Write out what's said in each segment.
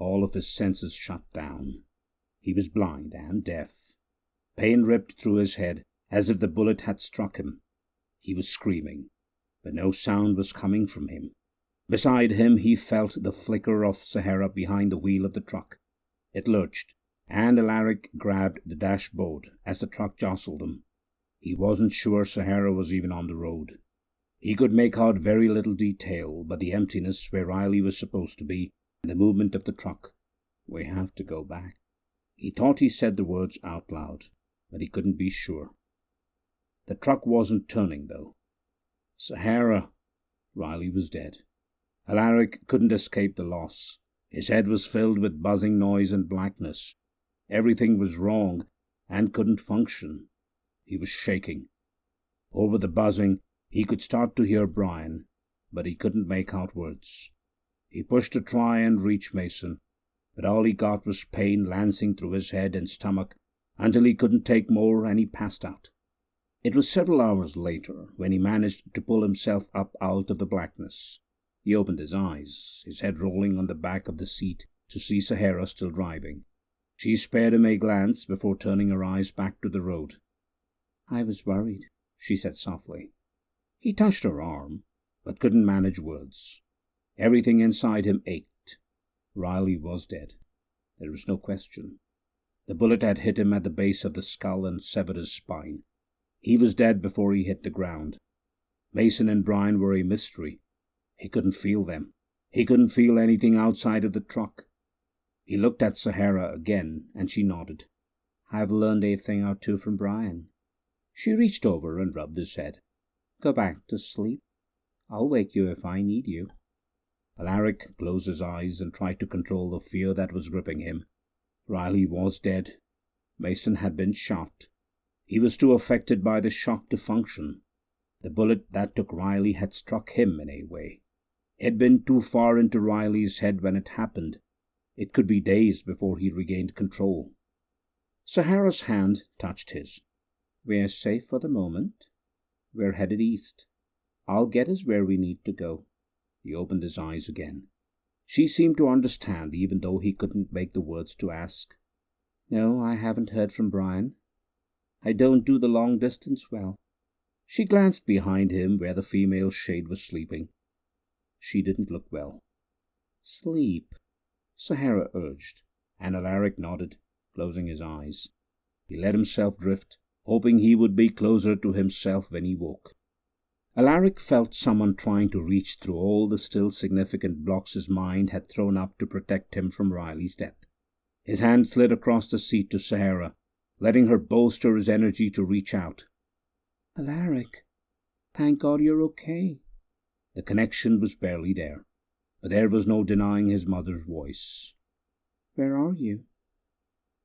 All of his senses shut down. He was blind and deaf. Pain ripped through his head as if the bullet had struck him. He was screaming, but no sound was coming from him. Beside him he felt the flicker of Sahara behind the wheel of the truck. It lurched, and Alaric grabbed the dashboard as the truck jostled him. He wasn't sure Sahara was even on the road. He could make out very little detail but the emptiness where Riley was supposed to be and the movement of the truck. "We have to go back." He thought he said the words out loud, but he couldn't be sure. The truck wasn't turning, though. Sahara! Riley was dead. Alaric couldn't escape the loss. His head was filled with buzzing noise and blackness. Everything was wrong and couldn't function. He was shaking. Over the buzzing, he could start to hear Brian, but he couldn't make out words. He pushed to try and reach Mason, but all he got was pain lancing through his head and stomach until he couldn't take more and he passed out. It was several hours later when he managed to pull himself up out of the blackness. He opened his eyes, his head rolling on the back of the seat, to see Sahara still driving. She spared him a glance before turning her eyes back to the road. "I was worried," she said softly. He touched her arm, but couldn't manage words. Everything inside him ached. Riley was dead. There was no question. The bullet had hit him at the base of the skull and severed his spine. He was dead before he hit the ground. Mason and Brian were a mystery. He couldn't feel them. He couldn't feel anything outside of the truck. He looked at Sahara again, and she nodded. "I've learned a thing or two from Brian." She reached over and rubbed his head. "Go back to sleep. I'll wake you if I need you." Alaric closed his eyes and tried to control the fear that was gripping him. Riley was dead. Mason had been shot. He was too affected by the shock to function. The bullet that took Riley had struck him in a way. It had been too far into Riley's head when it happened. It could be days before he regained control. Sahara's hand touched his. "We're safe for the moment. We're headed east. I'll get us where we need to go." He opened his eyes again. She seemed to understand, even though he couldn't make the words to ask. "No, I haven't heard from Brian. I don't do the long distance well." She glanced behind him where the female shade was sleeping. She didn't look well. "Sleep," Sahara urged, and Alaric nodded, closing his eyes. He let himself drift, hoping he would be closer to himself when he woke. Alaric felt someone trying to reach through all the still significant blocks his mind had thrown up to protect him from Riley's death. His hand slid across the seat to Sahara, letting her bolster his energy to reach out. "Alaric, thank God you're okay." The connection was barely there, but there was no denying his mother's voice. "Where are you?"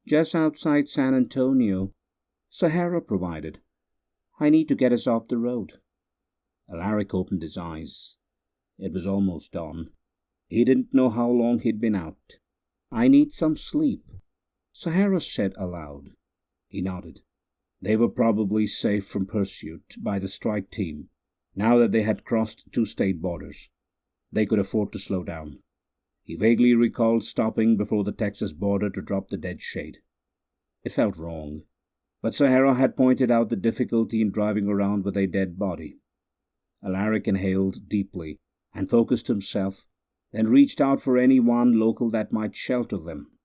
"Just outside San Antonio," Sahara provided. "I need to get us off the road." Alaric opened his eyes. It was almost dawn. He didn't know how long he'd been out. "I need some sleep," Sahara said aloud. He nodded. They were probably safe from pursuit by the strike team, now that they had crossed 2 state borders. They could afford to slow down. He vaguely recalled stopping before the Texas border to drop the dead shade. It felt wrong, but Sahara had pointed out the difficulty in driving around with a dead body. Alaric inhaled deeply and focused himself, then reached out for anyone local that might shelter them.